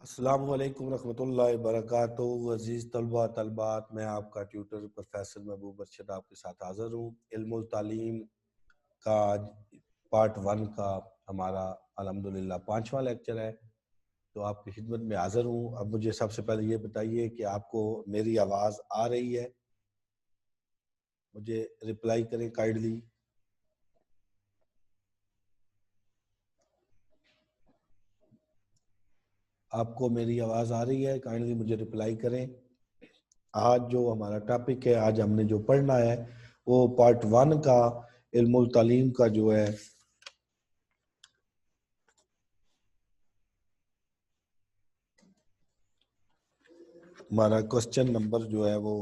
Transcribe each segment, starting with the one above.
السلام علیکم ورحمۃ اللہ وبرکاتہ۔ عزیز طلبہ طلبات، میں آپ کا ٹیوٹر پروفیسر محبوب ارشد آپ کے ساتھ حاضر ہوں۔ علم التعلیم کا پارٹ 1 کا ہمارا الحمدللہ 5واں لیکچر ہے، تو آپ کی خدمت میں حاضر ہوں۔ اب مجھے سب سے پہلے یہ بتائیے کہ آپ کو میری آواز آ رہی ہے؟ مجھے رپلائی کریں کائنڈلی۔ آپ کو میری آواز آ رہی ہے؟ کائنڈلی مجھے رپلائی کریں۔ آج جو ہمارا ٹاپک ہے، آج ہم نے جو پڑھنا ہے وہ پارٹ 1 کا علم التعلیم کا جو ہے ہمارا کوسچن نمبر جو ہے وہ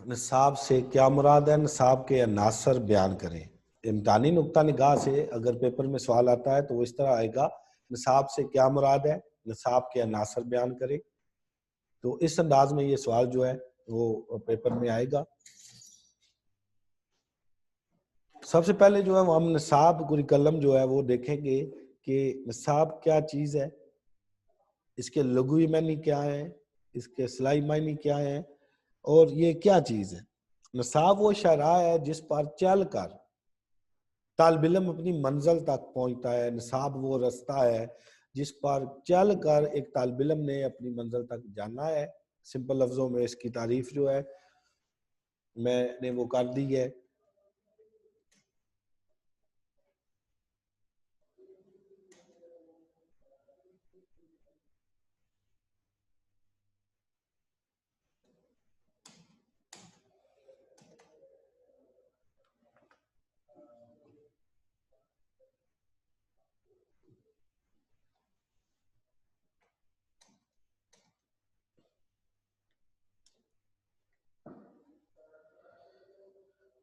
نصاب سے کیا مراد ہے؟ نصاب کے عناصر بیان کریں۔ امتحانی نقطہ نگاہ سے اگر پیپر میں سوال آتا ہے تو وہ اس طرح آئے گا، نصاب سے کیا مراد ہے، نصاب کے عناصر بیان کریں۔ تو اس انداز میں یہ سوال جو ہے وہ پیپر میں آئے گا۔ سب سے پہلے جو ہے وہ ہم نصاب کریکلم جو ہے وہ دیکھیں گے کہ نصاب کیا چیز ہے، اس کے لغوی معنی کیا ہے، اس کے اصطلاحی معنی کیا ہے، اور یہ کیا چیز ہے۔ نصاب وہ شاہراہ ہے جس پر چل کر طالب علم اپنی منزل تک پہنچتا ہے۔ نصاب وہ رستہ ہے جس پر چل کر ایک طالب علم نے اپنی منزل تک جانا ہے۔ سمپل لفظوں میں اس کی تعریف جو ہے میں نے وہ کر دی ہے۔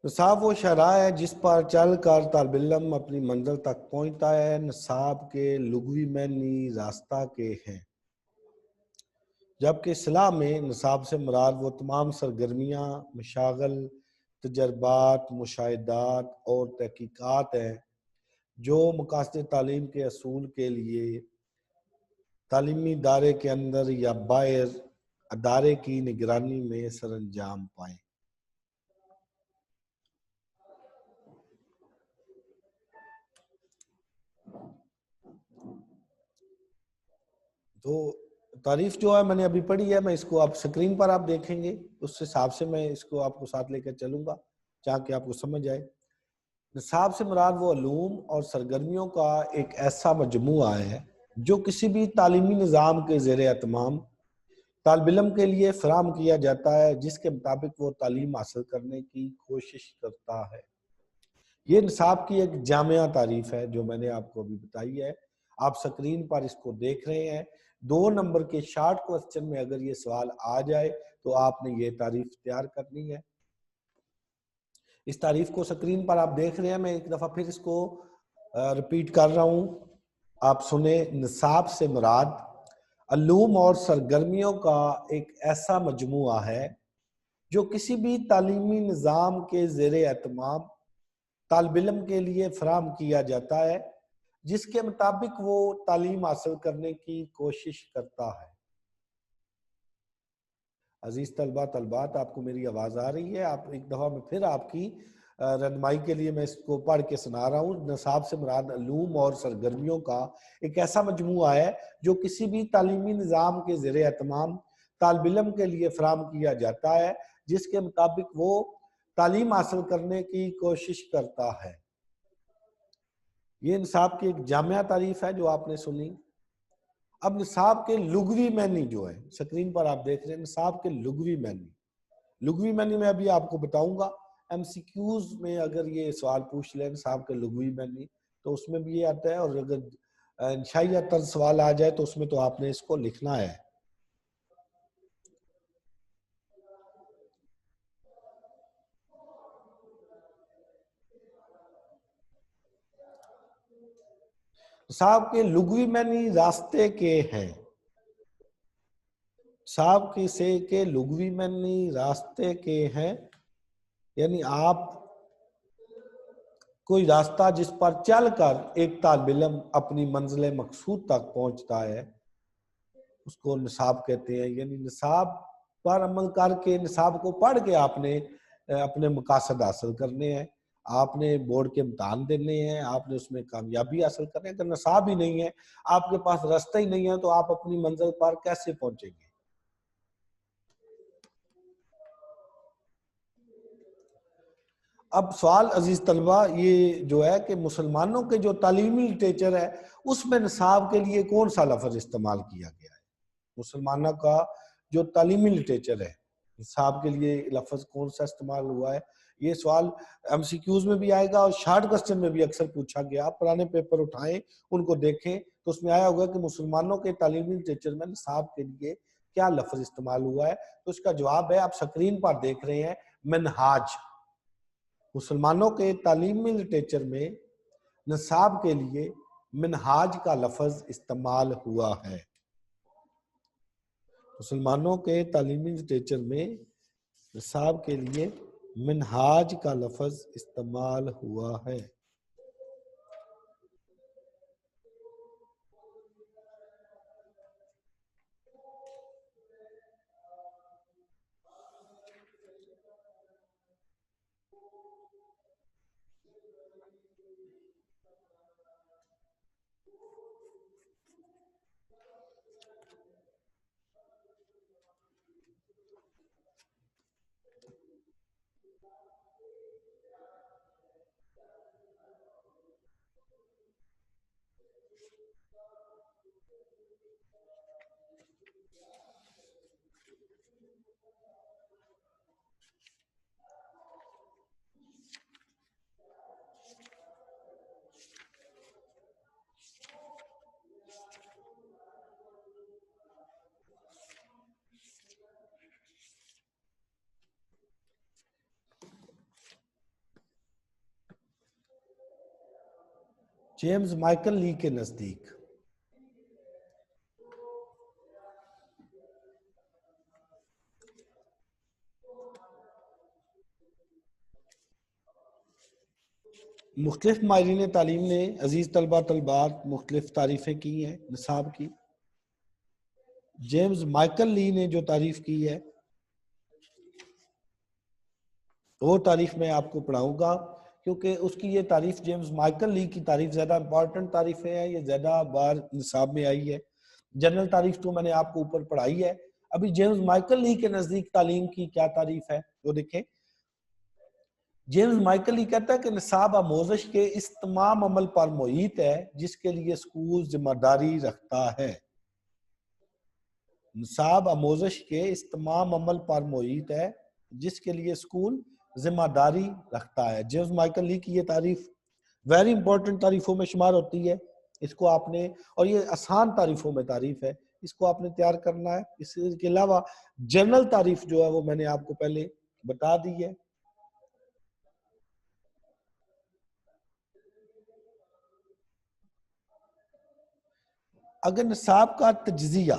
نصاب وہ شاہراہ ہے جس پر چل کر طالب علم اپنی منزل تک پہنچتا ہے۔ نصاب کے لغوی معنی راستہ کے ہیں، جبکہ اصطلاح میں نصاب سے مراد وہ تمام سرگرمیاں، مشاغل، تجربات، مشاہدات اور تحقیقات ہیں جو مقاصد تعلیم کے حصول کے لیے تعلیمی ادارے کے اندر یا باہر ادارے کی نگرانی میں سر انجام پائیں۔ تو تعریف جو ہے میں نے ابھی پڑھی ہے، میں اس کو آپ سکرین پر آپ دیکھیں گے، اس حساب سے میں اس کو آپ کو ساتھ لے کر چلوں گا تاکہ آپ کو سمجھ آئے۔ نصاب سے مراد وہ علوم اور سرگرمیوں کا ایک ایسا مجموعہ ہے جو کسی بھی تعلیمی نظام کے زیر اہتمام طالب علم کے لیے فراہم کیا جاتا ہے، جس کے مطابق وہ تعلیم حاصل کرنے کی کوشش کرتا ہے۔ یہ نصاب کی ایک جامعہ تعریف ہے جو میں نے آپ کو ابھی بتائی ہے، آپ سکرین پر اس کو دیکھ رہے ہیں۔ 2 نمبر کے شارٹ کوسچن میں اگر یہ سوال آ جائے تو آپ نے یہ تعریف تیار کرنی ہے۔ اس تعریف کو سکرین پر آپ دیکھ رہے ہیں، میں ایک دفعہ پھر اس کو ریپیٹ کر رہا ہوں، آپ سنیں۔ نصاب سے مراد علوم اور سرگرمیوں کا ایک ایسا مجموعہ ہے جو کسی بھی تعلیمی نظام کے زیر اہتمام طالب علم کے لیے فراہم کیا جاتا ہے، جس کے مطابق وہ تعلیم حاصل کرنے کی کوشش کرتا ہے۔ عزیز طلبہ طلبات، آپ کو میری آواز آ رہی ہے؟ آپ ایک دفعہ میں پھر آپ کی رہنمائی کے لیے میں اس کو پڑھ کے سنا رہا ہوں۔ نصاب سے مراد علوم اور سرگرمیوں کا ایک ایسا مجموعہ ہے جو کسی بھی تعلیمی نظام کے زیر اہتمام طالب علم کے لیے فراہم کیا جاتا ہے، جس کے مطابق وہ تعلیم حاصل کرنے کی کوشش کرتا ہے۔ یہ نصاب کی ایک جامعہ تعریف ہے جو آپ نے سنی۔ اب نصاب کے لغوی معنی جو ہے سکرین پر آپ دیکھ رہے ہیں، نصاب کے لغوی معنی میں ابھی آپ کو بتاؤں گا۔ ایم سی کیوز میں اگر یہ سوال پوچھ لیں نصاب کے لغوی معنی تو اس میں بھی یہ آتا ہے، اور اگر انشائیہ طرز سوال آ جائے تو اس میں تو آپ نے اس کو لکھنا ہے۔ نصاب کے لغوی معنی راستے کے ہیں۔ صاحب کی سے کے لغوی معنی راستے کے ہیں، یعنی آپ کوئی راستہ جس پر چل کر ایک طالب علم اپنی منزل مقصود تک پہنچتا ہے اس کو نصاب کہتے ہیں. یعنی نصاب پر عمل کر کے، نصاب کو پڑھ کے آپ نے اپنے مقاصد حاصل کرنے ہیں، آپ نے بورڈ کے امتحان دینے ہیں، آپ نے اس میں کامیابی حاصل کرنے ہیں. اگر نصاب ہی نہیں ہے، آپ کے پاس راستہ ہی نہیں ہے، تو آپ اپنی منزل پر کیسے پہنچیں گے؟ اب سوال عزیز طلبہ یہ جو ہے کہ مسلمانوں کے جو تعلیمی لٹریچر ہے اس میں نصاب کے لیے کون سا لفظ استعمال کیا گیا ہے؟ مسلمانوں کا جو تعلیمی لٹریچر ہے نصاب کے لیے لفظ کون سا استعمال ہوا ہے؟ یہ سوال ایم سی کیوز میں بھی آئے گا اور شارٹ کوسچن میں بھی اکثر پوچھا گیا. آپ پرانے پیپر اٹھائیں ان کو دیکھیں تو اس میں آیا ہوگا کہ مسلمانوں کے تعلیمی لٹریچر میں نصاب کے لیے کیا لفظ استعمال ہوا ہے. تو اس کا جواب ہے، آپ سکرین پر دیکھ رہے ہیں، منہاج. مسلمانوں کے تعلیمی لٹریچر میں نصاب کے لیے منہاج کا لفظ استعمال ہوا ہے. مسلمانوں کے تعلیمی لٹریچر میں نصاب کے لیے منہاج کا لفظ استعمال ہوا ہے. جیمز مائیکل لی کے نزدیک مختلف ماہرین تعلیم نے عزیز طلبہ طلبات مختلف تعریفیں کی ہیں نصاب کی. جیمز مائیکل لی نے جو تعریف کی ہے وہ تعریف میں آپ کو پڑھاؤں گا، کیونکہ اس کی یہ تعریف جیمز مائیکل لی کی تعریف زیادہ امپورٹنٹ تعریف ہے، یہ زیادہ بار نصاب میں آئی ہے. جنرل تعریف تو میں نے آپ کو اوپر پڑھائی ہے. ابھی جیمز مائیکل لی کے نزدیک تعلیم کی کیا تعریف ہے وہ دیکھیں. جیمز مائیکل لی کہتا ہے کہ نصاب آموزش کے اس تمام عمل پر محیط ہے جس کے لیے اسکول ذمہ داری رکھتا ہے. نصاب آموزش کے اس تمام عمل پر محیط ہے جس کے لیے اسکول ذمہ داری رکھتا ہے. جیمز مائیکل لی کی یہ تعریف ویری امپورٹنٹ تعریفوں میں شمار ہوتی ہے. اس کو آپ نے، اور یہ آسان تعریفوں میں تعریف ہے، اس کو آپ نے تیار کرنا ہے. اس کے علاوہ جنرل تعریف جو ہے وہ میں نے آپ کو پہلے بتا دی ہے. اگر نصاب کا تجزیہ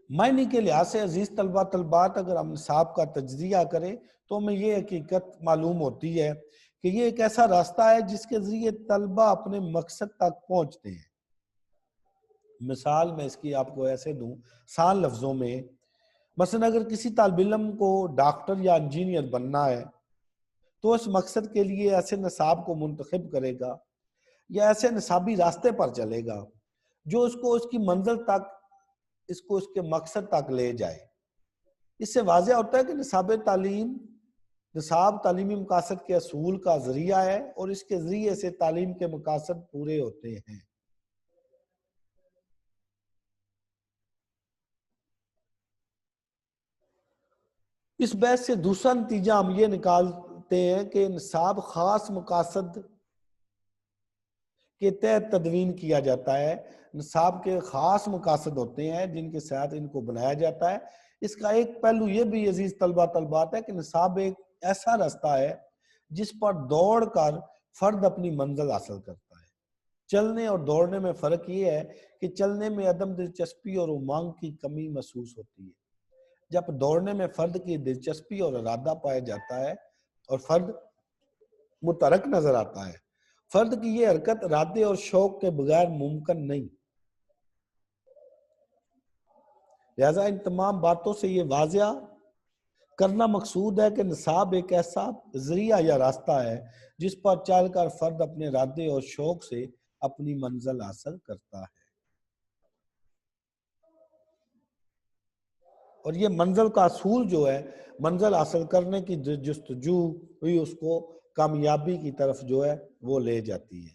معنی کے لحاظ سے عزیز طلبہ طلبات اگر ہم نصاب کا تجزیہ کریں تو ہمیں یہ حقیقت معلوم ہوتی ہے کہ یہ ایک ایسا راستہ ہے جس کے ذریعے طلبہ اپنے مقصد تک پہنچتے ہیں. مثال میں اس کی آپ کو ایسے دوں آسان لفظوں میں، مثلا اگر کسی طالب علم کو ڈاکٹر یا انجینئر بننا ہے تو اس مقصد کے لیے ایسے نصاب کو منتخب کرے گا یا ایسے نصابی راستے پر چلے گا جو اس کو اس کی منزل تک، اس کو اس کے مقصد تک لے جائے. اس سے واضح ہوتا ہے کہ نصاب تعلیمی مقاصد کے اصول کا ذریعہ ہے اور اس کے ذریعے سے تعلیم کے مقاصد پورے ہوتے ہیں. اس بحث سے دوسرا نتیجہ ہم یہ نکالتے ہیں کہ نصاب خاص مقاصد کے تحت تدوین کیا جاتا ہے. نصاب کے خاص مقاصد ہوتے ہیں جن کے ساتھ ان کو بنایا جاتا ہے. اس کا ایک پہلو یہ بھی عزیز طلبہ طلبات ہے کہ نصاب ایک ایسا راستہ ہے جس پر دوڑ کر فرد اپنی منزل حاصل کرتا ہے، چلنے اور دوڑنے میں فرق یہ ہے کہ چلنے میں عدم دلچسپی اور امنگ کی کمی محسوس ہوتی ہے، جب دوڑنے میں فرد کی دلچسپی اور ارادہ پایا جاتا ہے اور فرد متحرک نظر آتا ہے۔ فرد کی یہ حرکت ارادے اور شوق کے بغیر ممکن نہیں۔ لہذا ان تمام باتوں سے یہ واضح کرنا مقصود ہے کہ نصاب ایک ایسا ذریعہ یا راستہ ہے جس پر چل کر فرد اپنے ارادے اور شوق سے اپنی منزل حاصل کرتا ہے، اور یہ منزل کا اصول جو ہے، منزل حاصل کرنے کی جستجو ہوئی اس کو کامیابی کی طرف جو ہے وہ لے جاتی ہے۔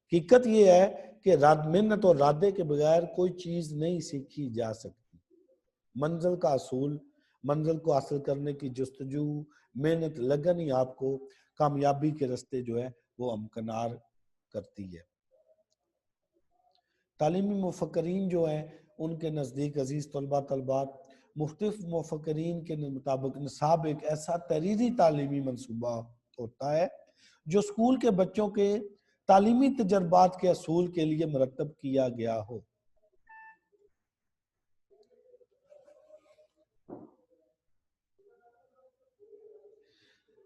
حقیقت یہ ہے کہ محنت اور ارادے کے بغیر کوئی چیز نہیں سیکھی جا سکتی۔ منزل کا اصول، منزل کو حاصل کرنے کی جستجو، محنت، لگن ہی آپ کو کامیابی کے راستے جو ہے وہ امکنار کرتی ہے۔ تعلیمی مفکرین جو ہیں ان کے نزدیک عزیز طلباء طالبات، مختلف مفکرین کے مطابق نصاب ایک ایسا تحریری تعلیمی منصوبہ ہوتا ہے جو اسکول کے بچوں کے تعلیمی تجربات کے اصول کے لیے مرتب کیا گیا ہو۔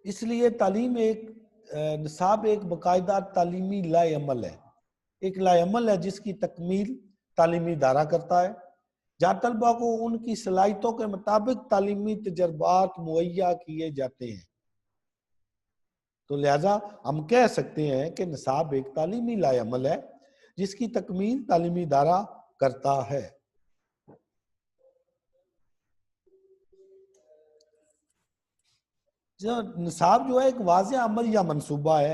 اس لیے تعلیم نصاب ایک باقاعدہ تعلیمی لائحہ عمل ہے، ایک لائحہ عمل ہے جس کی تکمیل تعلیمی ادارہ کرتا ہے، جہاں طلباء کو ان کی صلاحیتوں کے مطابق تعلیمی تجربات مہیا کیے جاتے ہیں۔ تو لہذا ہم کہہ سکتے ہیں کہ نصاب ایک تعلیمی لائحہ عمل ہے جس کی تکمیل تعلیمی ادارہ کرتا ہے۔ نصاب جو ہے ایک واضح عمل یا منصوبہ ہے،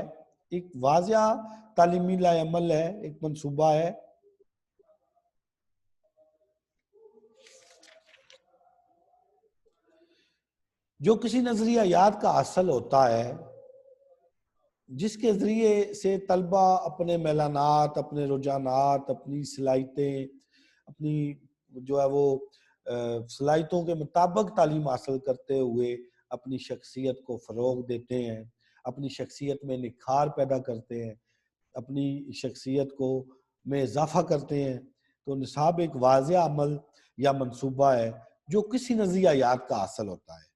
ایک واضح تعلیمی لائحہ عمل ہے، ایک منصوبہ ہے۔ جو کسی نظریات کا حاصل ہوتا ہے، جس کے ذریعے سے طلبہ اپنے میلانات، اپنے رجحانات، اپنی صلاحیتیں، اپنی جو ہے وہ صلاحیتوں کے مطابق تعلیم حاصل کرتے ہوئے اپنی شخصیت کو فروغ دیتے ہیں، اپنی شخصیت میں نکھار پیدا کرتے ہیں، اپنی شخصیت کو میں اضافہ کرتے ہیں۔ تو نصاب ایک واضح عمل یا منصوبہ ہے جو کسی نظریات کا حاصل ہوتا ہے۔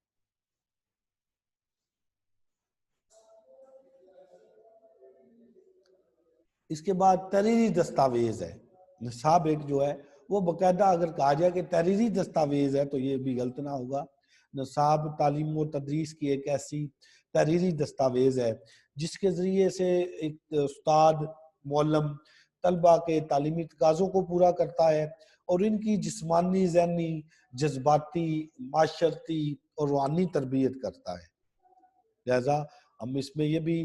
اس کے بعد تحریری دستاویز ہے۔ نصاب ایک جو ہے وہ باقاعدہ اگر کہا جائے کہ تحریری دستاویز ہے تو یہ بھی غلط نہ ہوگا۔ نصاب تعلیم و تدریس کی ایک ایسی تحریری دستاویز ہے جس کے ذریعے سے ایک استاد، معلم طلبہ کے تعلیمی تقاضوں کو پورا کرتا ہے اور ان کی جسمانی، ذہنی، جذباتی، معاشرتی اور روحانی تربیت کرتا ہے۔ لہذا ہم اس میں یہ بھی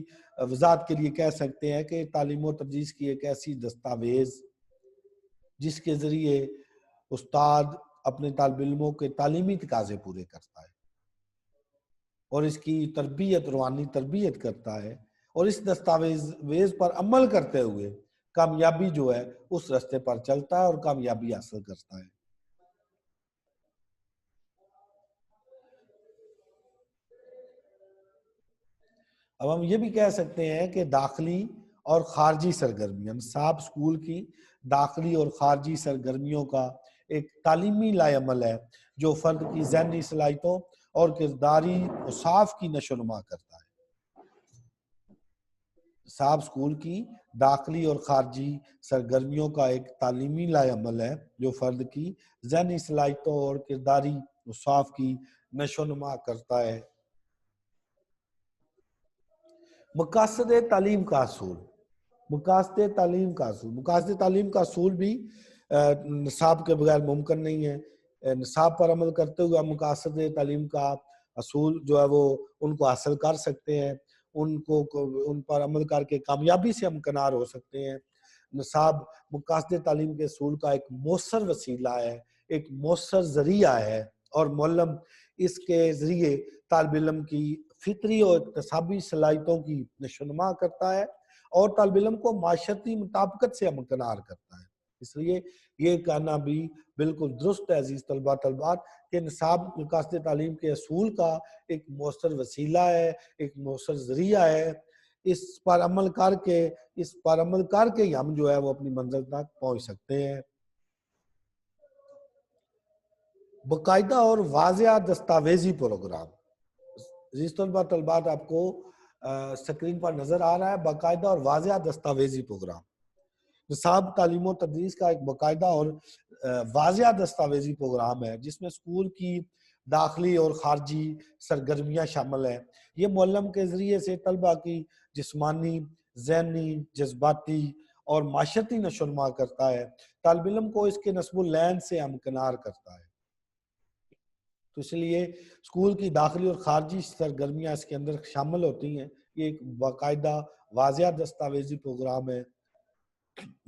وضاحت کے لیے کہہ سکتے ہیں کہ تعلیم و تدریس کی ایک ایسی دستاویز جس کے ذریعے استاد اپنے طالب علموں کے تعلیمی تقاضے پورے کرتا ہے اور اس کی تربیت، روحانی تربیت کرتا ہے، اور اس دستاویز پر عمل کرتے ہوئے کامیابی جو ہے اس راستے پر چلتا ہے اور کامیابی حاصل کرتا ہے۔ اب ہم یہ بھی کہہ سکتے ہیں کہ داخلی اور خارجی سرگرمیاں، نصاب اسکول کی داخلی اور خارجی سرگرمیوں کا ایک تعلیمی لائحہ عمل ہے جو فرد کی ذہنی صلاحیتوں اور کرداری اوصاف کی نشو و نما کرتا ہے۔ نصاب اسکول کی داخلی اور خارجی سرگرمیوں کا ایک تعلیمی لائحہ عمل ہے جو فرد کی ذہنی صلاحیتوں اور کرداری اوصاف کی نشو و نما کرتا ہے۔ مقاصد تعلیم کا اصول، مقاصد تعلیم کا اصول، مقاصد تعلیم کا اصول بھی نصاب کے بغیر ممکن نہیں ہے۔ نصاب پر عمل کرتے ہوئے مقاصد تعلیم کا اصول جو ہے وہ ان کو حاصل کر سکتے ہیں، ان پر عمل کر کے کامیابی سے امکنار ہو سکتے ہیں۔ نصاب مقاصد تعلیم کے اصول کا ایک مؤثر وسیلہ ہے، ایک مؤثر ذریعہ ہے، اور معلم اس کے ذریعے طالب علم کی فطری اور اکتسابی صلاحیتوں کی نشو و نما کرتا ہے اور طالب علم کو معاشرتی مطابقت سے امکنار کرتا ہے۔ اس لیے یہ کہنا بھی بالکل درست ہے عزیز طلباء طالبات کہ نصاب مقاصد تعلیم کے اصول کا ایک مؤثر وسیلہ ہے، ایک مؤثر ذریعہ ہے اس پر عمل کر کے ہی ہم جو ہے وہ اپنی منزل تک پہنچ سکتے ہیں۔ باقاعدہ اور واضح دستاویزی پروگرام، عزیز طلباء طالبات آپ کو سکرین پر نظر آ رہا ہے، باقاعدہ اور واضح دستاویزی پروگرام۔ نصاب تعلیم و تدریس کا ایک باقاعدہ اور واضح دستاویزی پروگرام ہے جس میں اسکول کی داخلی اور خارجی سرگرمیاں شامل ہیں۔ یہ معلم کے ذریعے سے طلبہ کی جسمانی، ذہنی، جذباتی اور معاشرتی نشو و نما کرتا ہے، طالب علم کو اس کے نصب العین سے ہمکنار کرتا ہے۔ تو اس لیے اسکول کی داخلی اور خارجی سرگرمیاں اس کے اندر شامل ہوتی ہیں۔ یہ ایک باقاعدہ واضح دستاویزی پروگرام ہے۔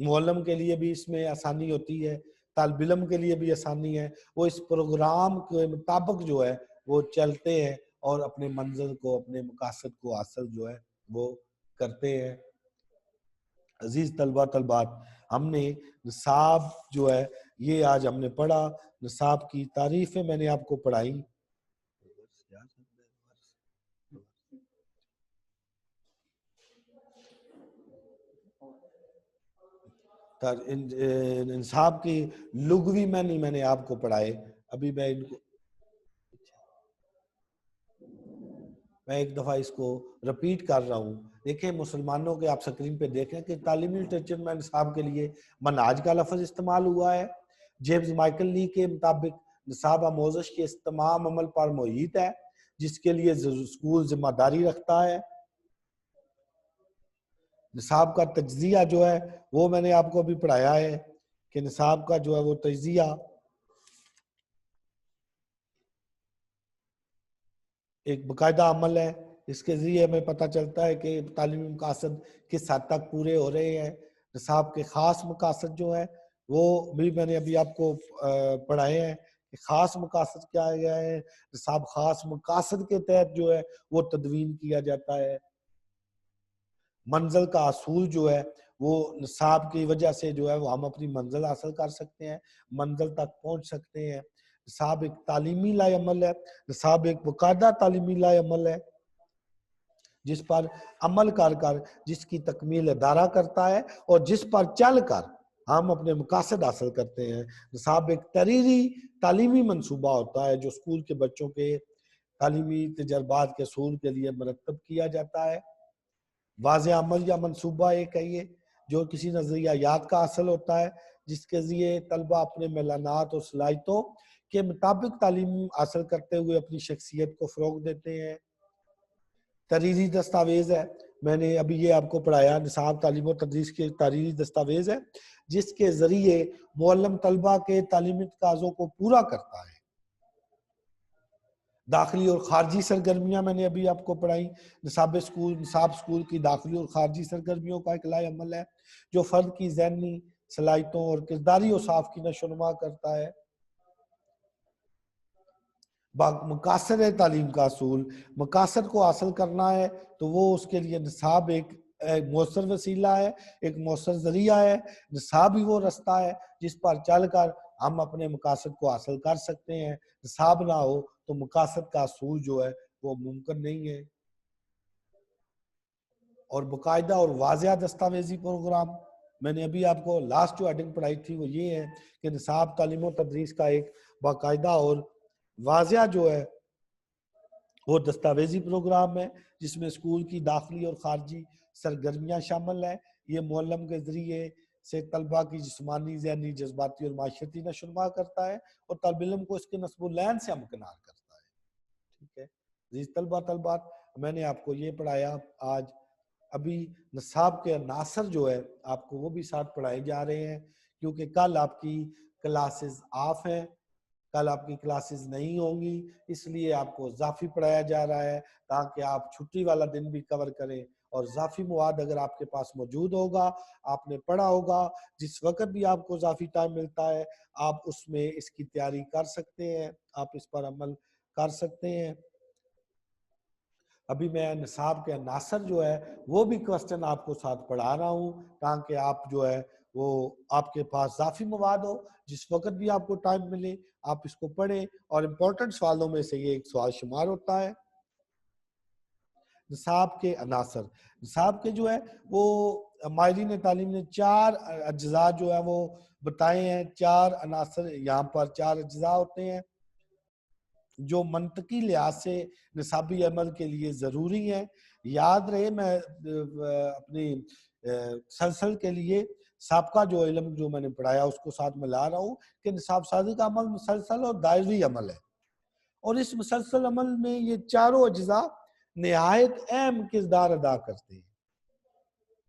معلم کے لیے بھی اس میں آسانی ہوتی ہے، طالب علم کے لیے بھی آسانی ہے، وہ اس پروگرام کے مطابق جو ہے وہ چلتے ہیں اور اپنے منزل کو، اپنے مقاصد کو حاصل جو ہے وہ کرتے ہیں۔ عزیز طلبہ طلبات، ہم نے نصاب جو ہے یہ آج ہم نے پڑھا، نصاب کی تعریفیں میں نے آپ کو پڑھائی۔ نصاب کی لغوی میں نے آپ کو پڑھائے۔ ابھی میں ایک دفعہ اس کو رپیٹ کر رہا ہوں۔ دیکھیں مسلمانوں کے، آپ سکرین پہ دیکھیں کہ تعلیمی لٹریچر میں نصاب کے لیے منہاج کا لفظ استعمال ہوا ہے۔ جیمز مائیکل لی کے مطابق نصاب آموزش کے اس تمام عمل پر محیط ہے جس کے لیے اسکول ذمہ داری رکھتا ہے۔ نصاب کا تجزیہ جو ہے وہ میں نے آپ کو ابھی پڑھایا ہے کہ نصاب کا جو ہے وہ تجزیہ ایک باقاعدہ عمل ہے۔ اس کے ذریعے ہمیں پتہ چلتا ہے کہ تعلیمی مقاصد کس حد تک پورے ہو رہے ہیں۔ نصاب کے خاص مقاصد جو ہے وہ بھی میں نے ابھی آپ کو پڑھائے ہیں کہ خاص مقاصد کیا ہے۔ نصاب خاص مقاصد کے تحت جو ہے وہ تدوین کیا جاتا ہے۔ منزل کا اصول جو ہے وہ نصاب کی وجہ سے جو ہے وہ ہم اپنی منزل حاصل کر سکتے ہیں، منزل تک پہنچ سکتے ہیں۔ نصاب ایک تعلیمی لائے عمل ہے، نصاب ایک باقاعدہ تعلیمی لائے عمل ہے جس پر عمل کر جس کی تکمیل ادارہ کرتا ہے اور جس پر چل کر ہم اپنے مقاصد حاصل کرتے ہیں۔ نصاب ایک تحریری تعلیمی منصوبہ ہوتا ہے جو اسکول کے بچوں کے تعلیمی تجربات کے حصول کے لیے مرتب کیا جاتا ہے۔ واضح عمل یا منصوبہ ایک ہے یہ جو کسی نظریات کا حاصل ہوتا ہے جس کے ذریعے طلبہ اپنے میلانات اور صلاحیتوں کے مطابق تعلیم حاصل کرتے ہوئے اپنی شخصیت کو فروغ دیتے ہیں۔ تحریری دستاویز ہے، میں نے ابھی یہ آپ کو پڑھایا، نصاب تعلیم و تدریس کے تحریری دستاویز ہے جس کے ذریعے معلم طلبہ کے تعلیمی تقاضوں کو پورا کرتا ہے۔ داخلی اور خارجی سرگرمیاں میں نے ابھی آپ کو پڑھائی۔ نصاب اسکول کی داخلی اور خارجی سرگرمیوں کا ایک لائحہ عمل ہے جو فرد کی ذہنی صلاحیتوں اور کرداری اوصاف کی نشو و نما کرتا ہے۔ مقاصد تعلیم کا اصول، مقاصد کو حاصل کرنا ہے تو وہ اس کے لیے نصاب ایک مؤثر وسیلہ ہے، ایک مؤثر ذریعہ ہے۔ نصاب ہی وہ رستہ ہے جس پر چل کر ہم اپنے مقاصد کو حاصل کر سکتے ہیں۔ نصاب نہ ہو تو مقاصد کا اصول جو ہے وہ ممکن نہیں ہے۔ اور باقاعدہ اور واضح دستاویزی پروگرام، میں نے ابھی آپ کو لاسٹ جو ہیڈنگ پڑھائی تھی وہ یہ ہے کہ نصاب تعلیم و تدریس کا ایک باقاعدہ اور واضح جو ہے وہ دستاویزی پروگرام ہے جس میں اسکول کی داخلی اور خارجی سرگرمیاں شامل ہیں۔ یہ معلم کے ذریعے سے طلبہ کی جسمانی، ذہنی، جذباتی اور معاشرتی نشو و نما کرتا ہے اور طالب علم کو اس کے نصب العین سے ہمکنار کرتا ہے۔ ٹھیک ہے عزیز طلبہ طالبات، میں نے آپ کو یہ پڑھایا آج۔ ابھی نصاب کے عناصر جو ہے آپ کو وہ بھی ساتھ پڑھائے جا رہے ہیں کیونکہ کل آپ کی کلاسز آف ہیں، کل آپ کی کلاسز نہیں ہوں گی، اس لیے آپ کو اضافی پڑھایا جا رہا ہے تاکہ آپ چھٹی والا دن بھی کور کریں اور اضافی مواد اگر آپ کے پاس موجود ہوگا، آپ نے پڑھا ہوگا، جس وقت بھی آپ کو اضافی ٹائم ملتا ہے آپ اس میں اس کی تیاری کر سکتے ہیں، آپ اس پر عمل کر سکتے ہیں۔ ابھی میں نصاب کے عناصر جو ہے وہ بھی کوسچن آپ کو ساتھ پڑھا رہا ہوں تاکہ آپ جو ہے وہ آپ کے پاس اضافی مواد ہو، جس وقت بھی آپ کو ٹائم ملے آپ اس کو پڑھیں، اور امپورٹنٹ سوالوں میں سے یہ ایک سوال شمار ہوتا ہے۔ نصاب کے عناصر، نصاب کے جو ہے وہ ماہرین تعلیم نے 4 اجزاء جو ہے وہ بتائے ہیں، 4 عناصر یہاں پر 4 اجزاء ہوتے ہیں جو منطقی لحاظ سے نصابی عمل کے لیے ضروری ہیں۔ یاد رہے، میں اپنی سلسل کے لیے سابقہ جو علم جو میں نے پڑھایا اس کو ساتھ میں لا رہا ہوں کہ نصاب سازی کا عمل مسلسل اور دائری عمل ہے، اور اس مسلسل عمل میں یہ چاروں اجزاء نہایت اہم کردار ادا کرتے ہیں۔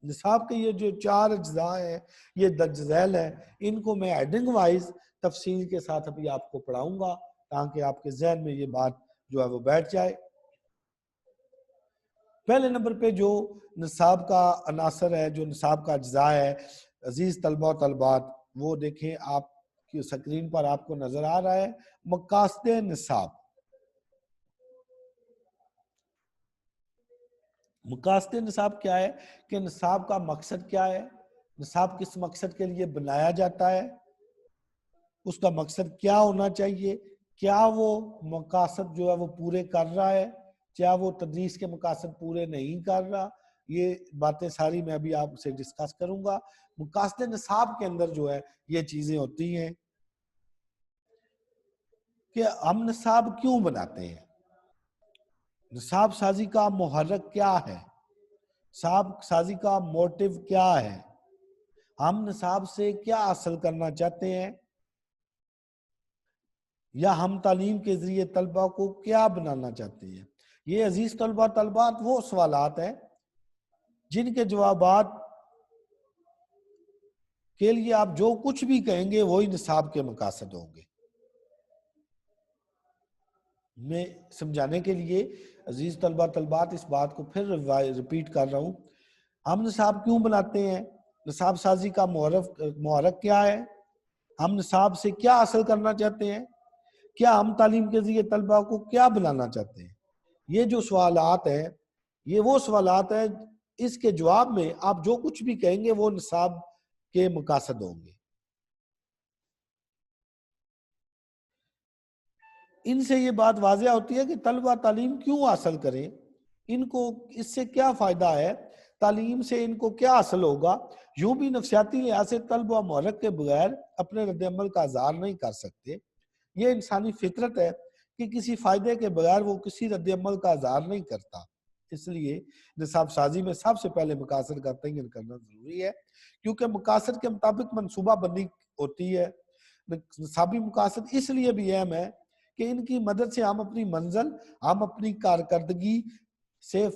نصاب کے یہ جو 4 اجزاء ہیں یہ درج ذیل ہیں، ان کو میں ہیڈنگ وائز تفصیل کے ساتھ ابھی آپ کو پڑھاؤں گا تاکہ آپ کے ذہن میں یہ بات جو ہے وہ بیٹھ جائے۔ پہلے نمبر پہ جو نصاب کا عناصر ہے، جو نصاب کا اجزاء ہے عزیز طلبہ و طالبات، وہ دیکھیں آپ کی سکرین پر آپ کو نظر آ رہا ہے، مقاصد نصاب۔ مقاصد نصاب کیا ہے کہ نصاب کا مقصد کیا ہے، نصاب کس مقصد کے لیے بنایا جاتا ہے، اس کا مقصد کیا ہونا چاہیے، کیا وہ مقاصد جو ہے وہ پورے کر رہا ہے، کیا وہ تدریس کے مقاصد پورے نہیں کر رہا، یہ باتیں ساری میں ابھی آپ سے ڈسکس کروں گا۔ مقاصد نصاب کے اندر جو ہے یہ چیزیں ہوتی ہیں کہ ہم نصاب کیوں بناتے ہیں، نصاب سازی کا محرک کیا ہے، نصاب سازی کا موٹیو کیا ہے، ہم نصاب سے کیا حاصل کرنا چاہتے ہیں، یا ہم تعلیم کے ذریعے طلبہ کو کیا بنانا چاہتے ہیں۔ یہ عزیز طلبہ طالبات وہ سوالات ہیں جن کے جوابات کے لیے آپ جو کچھ بھی کہیں گے وہی نصاب کے مقاصد ہوں گے۔ میں سمجھانے کے لیے عزیز طلبہ طالبات اس بات کو پھر ریپیٹ کر رہا ہوں، ہم نصاب کیوں بناتے ہیں، نصاب سازی کا محرک کیا ہے، ہم نصاب سے کیا حاصل کرنا چاہتے ہیں، کیا ہم تعلیم کے ذریعے طلبہ کو کیا بنانا چاہتے ہیں۔ یہ جو سوالات ہیں یہ وہ سوالات ہیں، اس کے جواب میں آپ جو کچھ بھی کہیں گے وہ نصاب کے مقاصد ہوں گے۔ ان سے یہ بات واضح ہوتی ہے کہ طلبہ تعلیم کیوں حاصل کریں، ان کو اس سے کیا فائدہ ہے، تعلیم سے ان کو کیا حاصل ہوگا۔ یوں بھی نفسیاتی لحاظ سے طلبہ محرک کے بغیر اپنے رد عمل کا اظہار نہیں کر سکتے۔ یہ انسانی فطرت ہے کہ کسی فائدے کے بغیر وہ کسی رد عمل کا اظہار نہیں کرتا۔ اس لیے نصاب سازی میں سب سے پہلے مقاصد کا تعین کرنا ضروری ہے، کیونکہ مقاصد کے مطابق منصوبہ بندی ہوتی ہے۔ نصابی مقاصد اس لیے بھی اہم ہے کہ ان کی مدد سے ہم اپنی منزل، ہم اپنی کارکردگی سے،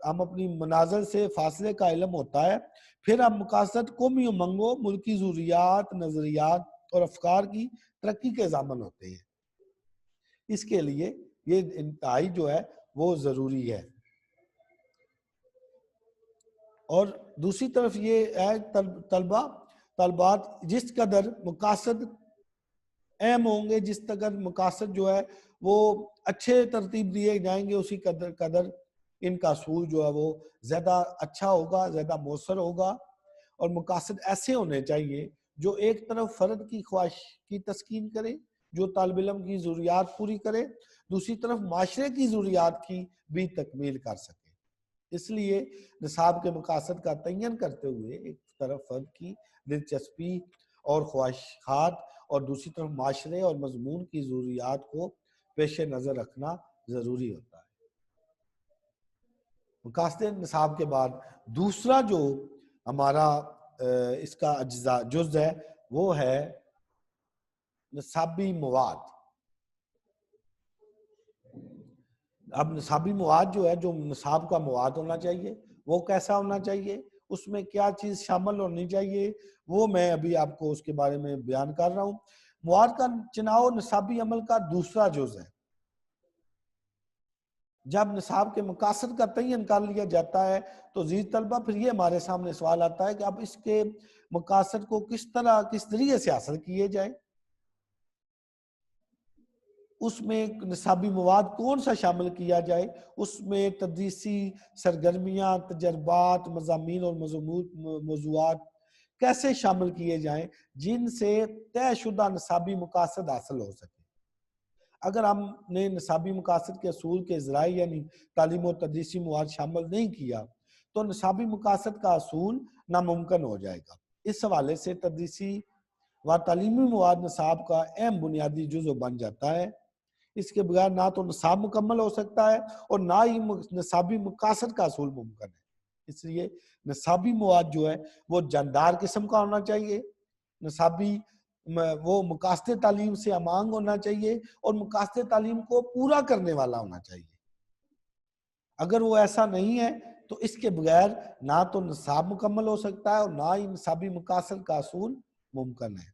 ہم اپنی منازل سے فاصلے کا علم ہوتا ہے، پھر ہم مقاصد قومی امنگوں، ملکی ضروریات، نظریات اور افکار کی ترقی کے ضامن ہوتے ہیں۔ اس کے لیے یہ انتہائی جو ہے وہ ضروری ہے۔ اور دوسری طرف یہ ہے طلبہ طالبات جس قدر مقاصد اہم ہوں گے، جس قدر مقاصد جو ہے وہ اچھے ترتیب دیے جائیں گے، اسی قدر ان کا حصول جو ہے وہ زیادہ اچھا ہوگا، زیادہ مؤثر ہوگا۔ اور مقاصد ایسے ہونے چاہیے جو ایک طرف فرد کی خواہش کی تسکین کرے، جو طالب علم کی ضروریات پوری کرے، دوسری طرف معاشرے کی ضروریات کی بھی تکمیل کر سکے۔ اس لیے نصاب کے مقاصد کا تعین کرتے ہوئے ایک طرف فرد کی دلچسپی اور خواہشات اور دوسری طرف معاشرے اور مضمون کی ضروریات کو پیش نظر رکھنا ضروری ہوتا ہے۔ مقاصد نصاب کے بعد دوسرا جو ہمارا اس کا جز ہے وہ ہے نصابی مواد۔ اب نصابی مواد جو ہے، جو نصاب کا مواد ہونا چاہیے وہ کیسا ہونا چاہیے، اس میں کیا چیز شامل ہونی چاہیے، وہ میں ابھی آپ کو اس کے بارے میں بیان کر رہا ہوں۔ مواد کا چناؤ نصابی عمل کا دوسرا جز ہے۔ جب نصاب کے مقاصد کا تعین کر لیا جاتا ہے تو عزیز طلبہ پھر یہ ہمارے سامنے سوال آتا ہے کہ اب اس کے مقاصد کو کس طرح، کس ذریعے سے حاصل کیے جائیں۔ اس میں نصابی مواد کون سا شامل کیا جائے، اس میں تدریسی سرگرمیاں، تجربات، مضامین اور موضوعات کیسے شامل کیے جائیں جن سے طے شدہ نصابی مقاصد حاصل ہو سکے۔ اگر ہم نے نصابی مقاصد کے اصول کے ذرائع یعنی تعلیم و تدریسی مواد شامل نہیں کیا تو نصابی مقاصد کا اصول ناممکن ہو جائے گا۔ اس حوالے سے تدریسی و تعلیمی مواد نصاب کا اہم بنیادی جزو بن جاتا ہے۔ اس کے بغیر نہ تو نصاب مکمل ہو سکتا ہے اور نہ ہی نصابی مقاصد کا اصول ممکن ہے۔ اس لیے نصابی مواد جو ہے وہ جاندار قسم کا ہونا چاہیے، نصابی وہ مقاصد تعلیم سے امانگ ہونا چاہیے اور مقاصد تعلیم کو پورا کرنے والا ہونا چاہیے۔ اگر وہ ایسا نہیں ہے تو اس کے بغیر نہ تو نصاب مکمل ہو سکتا ہے اور نہ ہی نصابی مقاصد کا اصول ممکن ہے۔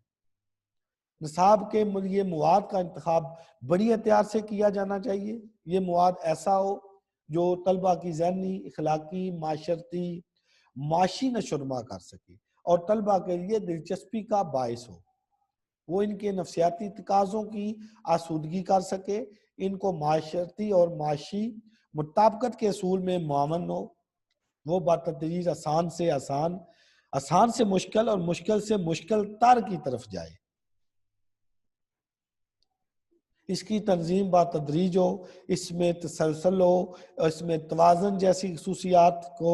نصاب کے لیے مواد کا انتخاب بڑی احتیاط سے کیا جانا چاہیے۔ یہ مواد ایسا ہو جو طلبہ کی ذہنی، اخلاقی، معاشرتی، معاشی نشو و نما کر سکے اور طلبہ کے لیے دلچسپی کا باعث ہو۔ وہ ان کے نفسیاتی تقاضوں کی آسودگی کر سکے، ان کو معاشرتی اور معاشی مطابقت کے اصول میں معاون ہو۔ وہ بتدریج آسان سے مشکل اور مشکل سے مشکل تر کی طرف جائے۔ اس کی تنظیم بتدریج ہو، اس میں تسلسل ہو، اس میں توازن جیسی خصوصیات کو،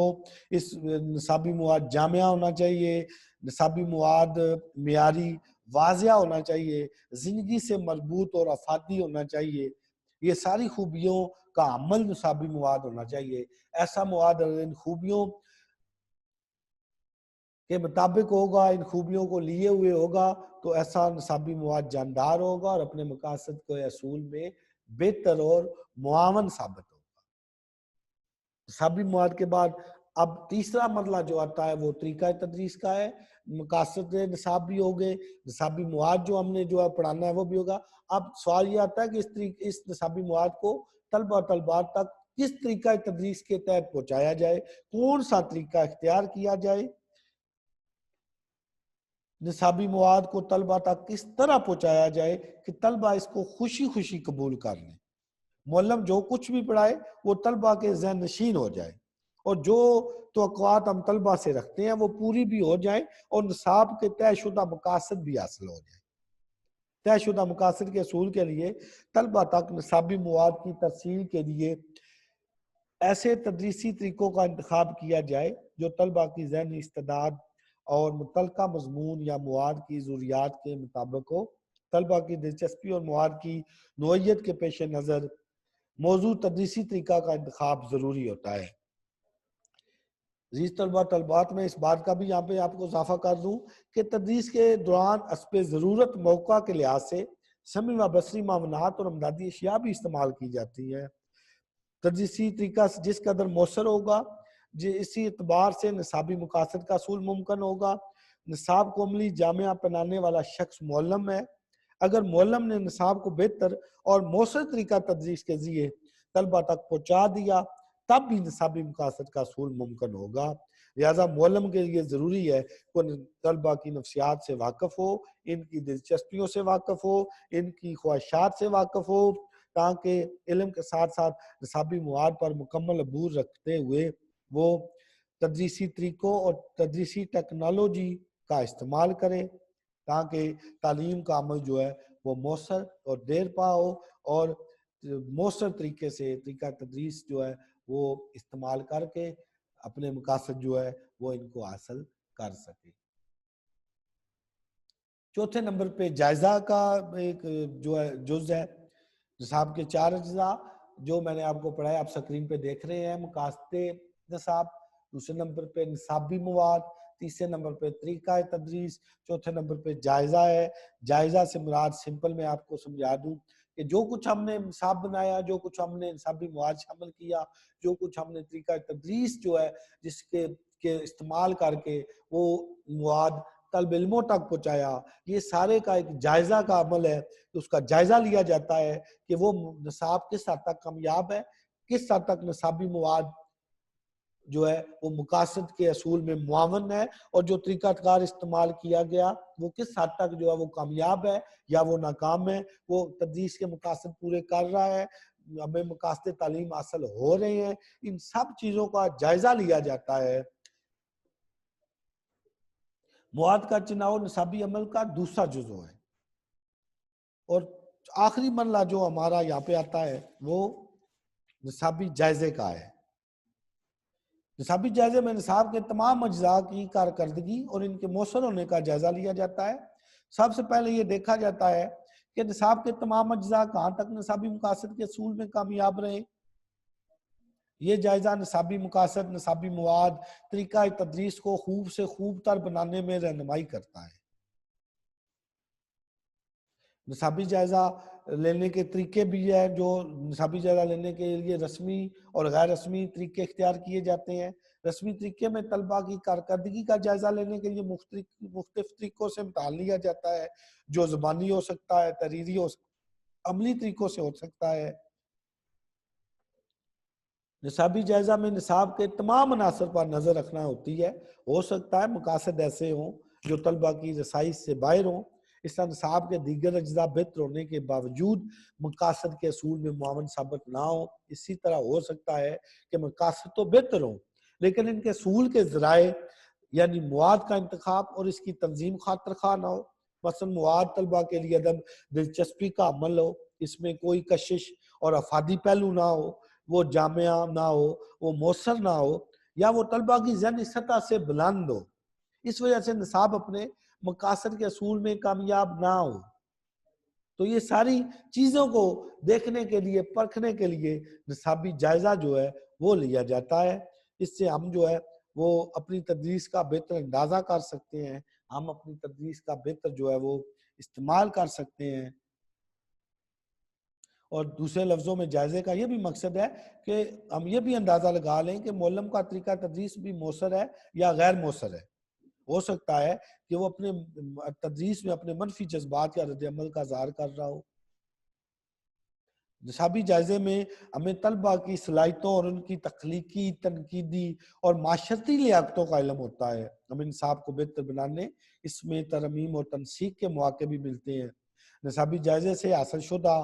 اس نصابی مواد جامعہ ہونا چاہیے، نصابی مواد معیاری واضح ہونا چاہیے، زندگی سے مربوط اور افادی ہونا چاہیے۔ یہ ساری خوبیوں کا عمل نصابی مواد ہونا چاہیے۔ ایسا مواد ان خوبیوں کے مطابق ہوگا، ان خوبیوں کو لیے ہوئے ہوگا تو ایسا نصابی مواد جاندار ہوگا اور اپنے مقاصد کے اصول میں بہتر اور معاون ثابت ہوگا۔ نصابی مواد کے بعد اب تیسرا مرحلہ جو آتا ہے وہ طریقہ تدریس کا ہے۔ مقاصد نصاب بھی ہوگے، نصابی مواد جو ہم نے جو ہے پڑھانا ہے وہ بھی ہوگا۔ اب سوال یہ آتا ہے کہ اس نصابی مواد کو طلبہ و طالبات تک کس طریقہ تدریس کے تحت پہنچایا جائے، کون سا طریقہ اختیار کیا جائے، نصابی مواد کو طلبہ تک کس طرح پہنچایا جائے کہ طلبہ اس کو خوشی خوشی قبول کر لیں، معلم جو کچھ بھی پڑھائے وہ طلبہ کے ذہن نشین ہو جائے اور جو توقعات ہم طلبہ سے رکھتے ہیں وہ پوری بھی ہو جائیں اور نصاب کے طے شدہ مقاصد بھی حاصل ہو جائیں۔ طے شدہ مقاصد کے اصول کے لیے طلبہ تک نصابی مواد کی ترسیل کے لیے ایسے تدریسی طریقوں کا انتخاب کیا جائے جو طلبہ کی ذہنی استعداد اور متعلقہ مضمون یا مواد کی ضروریات کے مطابق ہو۔ طلبہ کی دلچسپی اور مواد کی نوعیت کے پیش نظر موضوع تدریسی طریقہ کا انتخاب ضروری ہوتا ہے۔ عزیز طلبہ طلبات میں اس بات کا بھی یہاں پہ آپ کو اضافہ کر دوں کہ تدریس کے دوران حسب ضرورت موقع کے لحاظ سے سمعی و بصری معاونات اور امدادی اشیاء بھی استعمال کی جاتی ہیں۔ تدریسی طریقہ جس قدر مؤثر ہوگا اسی اعتبار سے نصابی مقاصد کا اصول ممکن ہوگا۔ نصاب کو عملی جامعہ بنانے والا شخص معلم ہے۔ اگر معلم نے نصاب کو بہتر اور مؤثر طریقہ تدریس کے ذریعے طلبہ تک پہنچا دیا تب بھی نصابی مقاصد کا اصول ممکن ہوگا۔ لہذا معلم کے لیے ضروری ہے کہ طلبہ کی نفسیات سے واقف ہو، ان کی دلچسپیوں سے واقف ہو، ان کی خواہشات سے واقف ہو، تاکہ علم کے ساتھ ساتھ نصابی مواد پر مکمل عبور رکھتے ہوئے وہ تدریسی طریقوں اور تدریسی ٹیکنالوجی کا استعمال کرے تاکہ تعلیم کا عمل جو ہے وہ مؤثر اور دیر پا ہو اور مؤثر طریقے سے طریقہ تدریس جو ہے وہ استعمال کر کے اپنے مقاصد جو ہے وہ ان کو حاصل کر سکے۔ چوتھے نمبر پہ جائزہ کا ایک جو ہے جز ہے۔ نصاب کے 4 اجزاء جو میں نے آپ کو پڑھایا آپ سکرین پہ دیکھ رہے ہیں۔ مقاصد نصاب، دوسرے نمبر پہ نصابی مواد، تیسرے نمبر پہ طریقہ تدریس، چوتھے نمبر پہ جائزہ ہے۔ جائزہ سے مراد سمپل میں آپ کو سمجھا دوں کہ جو کچھ ہم نے نصاب بنایا، جو کچھ ہم نے نصابی مواد شامل کیا، جو کچھ ہم نے طریقہ تدریس جو ہے جس کے استعمال کر کے وہ مواد طالب علموں تک پہنچایا، یہ سارے کا ایک جائزہ کا عمل ہے۔ اس کا جائزہ لیا جاتا ہے کہ وہ نصاب کس حد تک کامیاب ہے، کس حد تک نصابی مواد جو ہے وہ مقاصد کے اصول میں معاون ہے اور جو طریقہ کار استعمال کیا گیا وہ کس حد تک جو ہے وہ کامیاب ہے یا وہ ناکام ہے، وہ تدریس کے مقاصد پورے کر رہا ہے، ہمیں مقاصد تعلیم حاصل ہو رہے ہیں، ان سب چیزوں کا جائزہ لیا جاتا ہے۔ مواد کا چناؤ نصابی عمل کا دوسرا جزو ہے اور آخری مرحلہ جو ہمارا یہاں پہ آتا ہے وہ نصابی جائزے کا ہے۔ نصابی جائزے میں نصاب کے تمام اجزاء کی کارکردگی اور ان کے مؤثر ہونے کا جائزہ لیا جاتا ہے۔ سب سے پہلے یہ دیکھا جاتا ہے کہ نصاب کے تمام اجزاء کہاں تک نصابی مقاصد کے اصول میں کامیاب رہے۔ یہ جائزہ نصابی مقاصد، نصابی مواد، طریقہ تدریس کو خوب سے خوب تر بنانے میں رہنمائی کرتا ہے۔ نصابی جائزہ لینے کے طریقے بھی ہیں، جو نصابی جائزہ لینے کے لیے رسمی اور غیر رسمی طریقے اختیار کیے جاتے ہیں۔ رسمی طریقے میں طلبہ کی کارکردگی کا جائزہ لینے کے لیے مختلف طریقوں سے امتحان لیا جاتا ہے، جو زبانی ہو سکتا ہے، تحریری ہو سکتا ہے، عملی طریقوں سے ہو سکتا ہے۔ نصابی جائزہ میں نصاب کے تمام عناصر پر نظر رکھنا ہوتی ہے۔ ہو سکتا ہے مقاصد ایسے ہوں جو طلبہ کی رسائی سے باہر ہوں۔ اس طرح نصاب کے دیگر اجزاء بہتر ہونے کے باوجود مقاصد کے اصول میں معاون ثابت نہ ہو۔ اسی طرح ہو سکتا ہے کہ مقاصد تو بہتر ہوں لیکن ان کے اصول کے ذرائع یعنی مواد کا انتخاب اور اس کی تنظیم خاطر خواہ نہ ہو۔ مثلا مواد طلبہ کے لیے عدم دلچسپی کا عمل ہو، اس میں کوئی کشش اور افادی پہلو نہ ہو، وہ جامعہ نہ ہو، وہ مؤثر نہ ہو، یا وہ طلبہ کی ذہنی سطح سے بلند ہو۔ اس وجہ سے نصاب اپنے مقاصد کے اصول میں کامیاب نہ ہو۔ تو یہ ساری چیزوں کو دیکھنے کے لیے، پرکھنے کے لیے نصابی جائزہ جو ہے وہ لیا جاتا ہے۔ اس سے ہم جو ہے وہ اپنی تدریس کا بہتر اندازہ کر سکتے ہیں، ہم اپنی تدریس کا بہتر جو ہے وہ استعمال کر سکتے ہیں۔ اور دوسرے لفظوں میں جائزے کا یہ بھی مقصد ہے کہ ہم یہ بھی اندازہ لگا لیں کہ معلم کا طریقہ تدریس بھی مؤثر ہے یا غیر مؤثر ہے۔ ہو سکتا ہے کہ وہ اپنے تدریس میں اپنے منفی جذبات یا رد عمل کا اظہار کر رہا ہو۔ نصابی جائزے میں ہمیں طلبہ کی صلاحیتوں اور ان کی تخلیقی، تنقیدی اور معاشرتی لیاقتوں کا علم ہوتا ہے۔ ہمیں نصاب کو بہتر بنانے، اس میں ترمیم اور تنسیق کے مواقع بھی ملتے ہیں۔ نصابی جائزے سے حاصل شدہ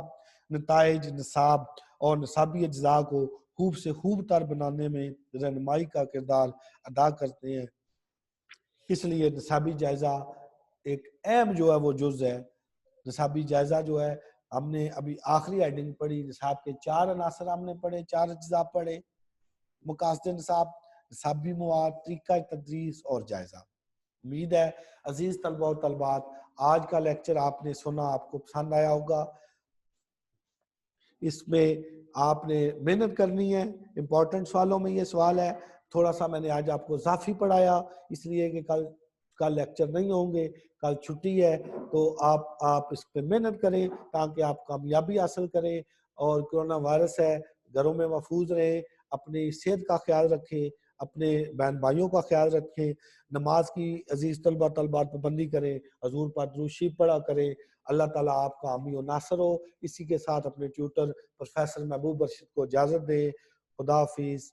نتائج نصاب اور نصابی اجزاء کو خوب سے خوب تر بنانے میں رہنمائی کا کردار ادا کرتے ہیں۔ اس لیے نصابی جائزہ ایک اہم جو ہے وہ جز ہے۔ نصابی جائزہ جو ہے، ہم نے ابھی آخری ہیڈنگ پڑھی، نصاب کے 4 عناصر ہم نے پڑھے، 4 اجزاء پڑھے: مقاصد نصاب، نصابی مواد، طریقہ تدریس اور جائزہ۔ امید ہے عزیز طلبہ و طالبات آج کا لیکچر آپ نے سنا، آپ کو پسند آیا ہوگا۔ اس میں آپ نے محنت کرنی ہے۔ امپورٹنٹ سوالوں میں یہ سوال ہے، تھوڑا سا میں نے آج آپ کو اضافی پڑھایا اس لیے کہ کل لیکچر نہیں ہوں گے، کل چھٹی ہے، تو آپ اس پہ محنت کریں تاکہ آپ کامیابی حاصل کریں۔ اور کرونا وائرس ہے، گھروں میں محفوظ رہیں، اپنی صحت کا خیال رکھیں، اپنے بہن بھائیوں کا خیال رکھیں، نماز کی عزیز طلبہ طالبات پابندی کریں، حضور پر درود شریف پڑھا کریں۔ اللہ تعالیٰ آپ کا حامی و ناصر ہو۔ اسی کے ساتھ اپنے ٹیوٹر پروفیسر محبوب ارشد کو اجازت دیں۔ خدا حافظ۔